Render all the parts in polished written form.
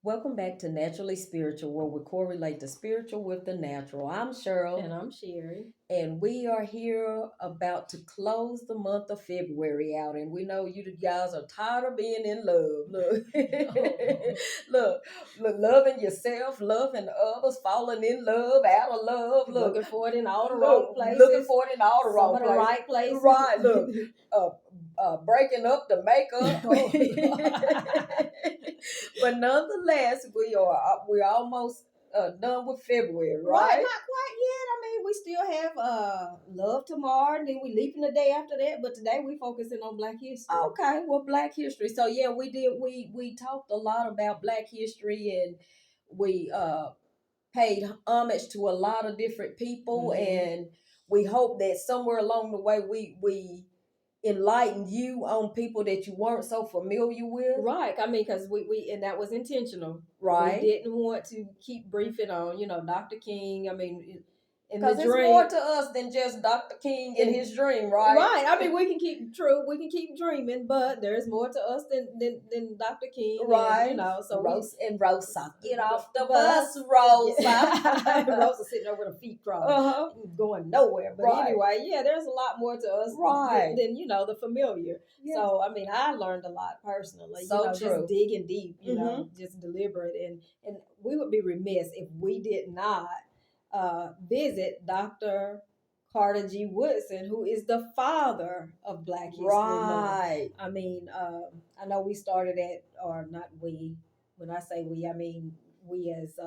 Welcome back to Naturally Spiritual, where we correlate the spiritual with the natural. I'm Cheryl, And I'm Sherry. and we are here about to close the month of February out. And we know you guys are tired of being in love. Look, look, loving yourself, loving others, falling in love, out of love. Look, Looking for it in all the wrong looking places. for it in all the Some wrong of the places. right places. Right, look, uh, breaking up the makeup. But nonetheless, we're almost done with February, Right, right? not quite yet. I mean, we still have love tomorrow, and then we leaping the day after that. But today we focusing on Black History. Okay, well, Black History. So yeah, we did. We talked a lot about Black History, and we paid homage to a lot of different people, and we hope that somewhere along the way we enlightened you on people that you weren't so familiar with. Right. I mean, because we and that was intentional. Right. We didn't want to keep briefing on, Dr. King. I mean, in the Because it's dream. more to us than just Dr. King and his dream, right? Right. I mean, we can keep dreaming, but there's more to us than Dr. King. Right. And, so Rosa, get off the bus, Rosa. Rosa sitting over with her feet crossed, going nowhere. But anyway, there's a lot more to us, right? Than the familiar. Yes. So I mean, I learned a lot personally. So true. Just digging deep, just deliberate, and we would be remiss if we did not visit Dr. Carter G. Woodson, who is the father of Black History right. Month. I mean, I know we started at, or not we. When I say we, I mean we as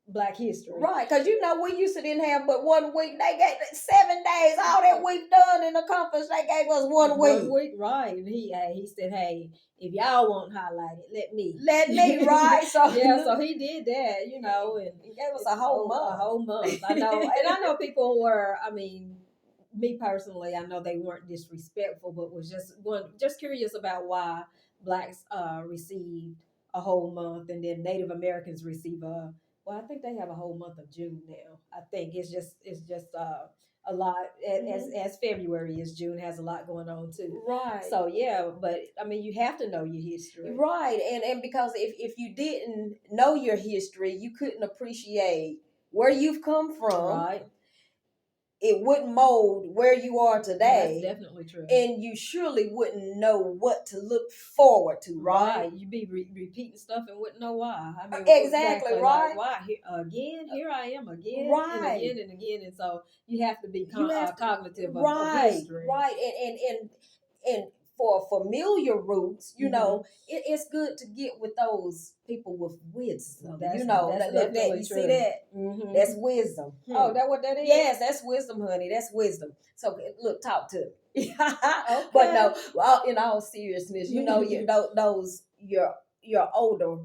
Black History. Right, because we used to didn't have but 1 week. They gave 7 days. All that we've done and accomplished, they gave us 1 week. 1 week, right. And he said, hey, if y'all won't highlight it, let me. Right. So so he did that, and he gave us a whole month. A whole month. I know. And I know people were, I mean, me personally, I know they weren't disrespectful, but was just curious about why Blacks received a whole month, and then Native Americans receive I think they have a whole month of June now. I think it's just a lot, as February is. June has a lot going on too. Right. So yeah, but I mean, you have to know your history. Right. And because if you didn't know your history, you couldn't appreciate where you've come from. Right. It wouldn't mold where you are today. That's definitely true. And you surely wouldn't know what to look forward to, right? You'd be repeating stuff and wouldn't know why. I mean, exactly right. Like, why? Here I am again, right. And again and again. And so you have to be cognitive right. of history. Right. And for familiar roots, it's good to get with those people with wisdom. That's you true. See that? That's wisdom. Oh, that what that is? Yes, that's wisdom, honey. That's wisdom. So look, talk to me. Okay. But no, well, in all seriousness, those your older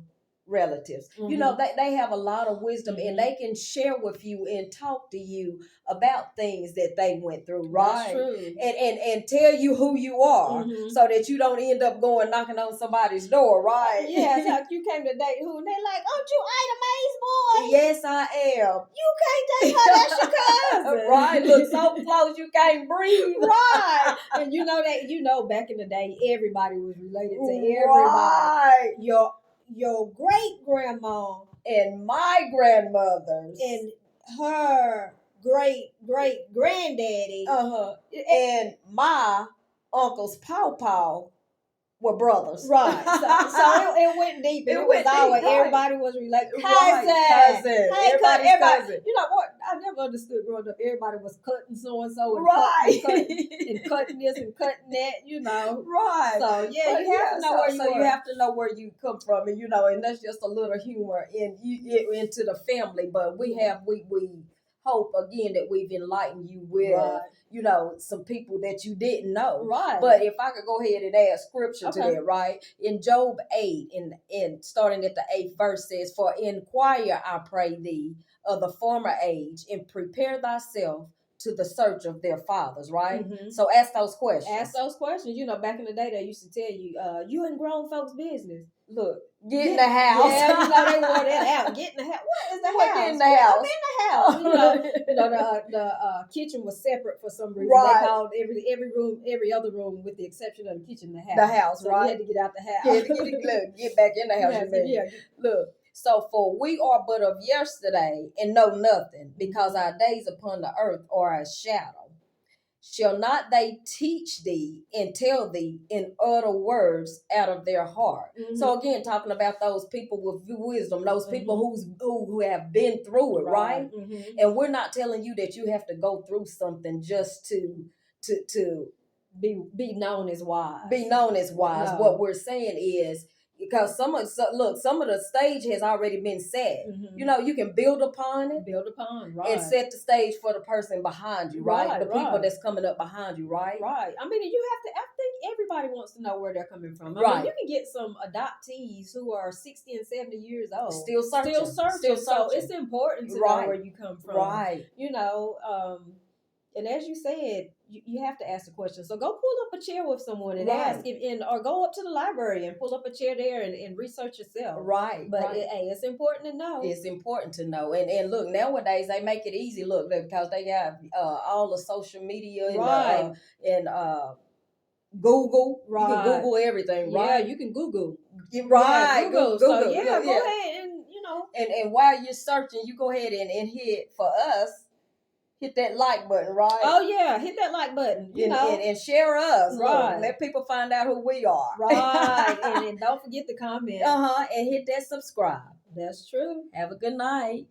relatives, they have a lot of wisdom, and they can share with you and talk to you about things that they went through, right? That's true. And tell you who you are, so that you don't end up going knocking on somebody's door, right? Yeah, it's like you came to date who, and they like, aren't you Ida Mae's boy? Yes, I am. You can't date her, that's your cousin. Right, look so close you can't breathe. Right. And back in the day, everybody was related to everybody. Right. Your great grandma and my grandmother's and her great granddaddy and my uncle's pawpaw were brothers. Right. So it went deep. And it was always everybody was related. Cousin. Everybody. You know what? I never understood growing up. Everybody was cutting so and so and cutting this and cutting that. Right. So you have to know where you are. So you have to know where you come from, and that's just a little humor into the family. But we hope again that we've enlightened you with some people that you didn't know. Right. But if I could go ahead and add scripture to that, right? In Job 8, in starting at the 8th verse says, "For inquire, I pray thee, of the former age, and prepare thyself to the search of their fathers, right? Mhm. So ask those questions. Ask those questions. You know, back in the day, they used to tell you, you in grown folks' business. Look, get in the house. Yeah, you know, they wore that out. Get in the house. What is the What, house? get in the Yeah, house? I'm in the house. You know, the kitchen was separate for some reason. Right. They called every room, every other room, with the exception of the kitchen, the house. The house, so right? You had to get out the house. Get back in the house. Yeah, You mean. yeah. Look, so for we are but of yesterday and know nothing, because our days upon the earth are a shadow. Shall not they teach thee and tell thee in other words out of their heart? Mhm. So again, talking about those people with wisdom, those people Mhm. who have been through it, right? Mhm. And we're not telling you that you have to go through something just to Be known as wise. be known as wise. No. What we're saying is, because some of the stage has already been set. Mhm. You know, you can build upon it Build upon, right? and set the stage for the person behind you, right? Right, The people right. that's coming up behind you, right? Right. I mean, you have to. I think everybody wants to know where they're coming from. I Right. mean, you can get some adoptees who are 60 and 70 years old, Still searching. So it's important to know where you come from, Right. You know, and as you said, you have to ask the question. So go pull up a chair with someone and Right. ask, or go up to the library and pull up a chair there and research yourself. Right. But right. It's important to know. It's important to know. And look, nowadays they make it easy. Look, because they have all the social media and Right. Google. Right. You can Google everything, right? Yeah, you can Google. Right. Yeah, Google. Google. So yeah, go ahead and And while you're searching, you go ahead and hit, for us, hit that like button, right? Oh yeah, hit that like button. And share us. Right. Look, let people find out who we are. Right. and don't forget to comment. And hit that subscribe. That's true. Have a good night.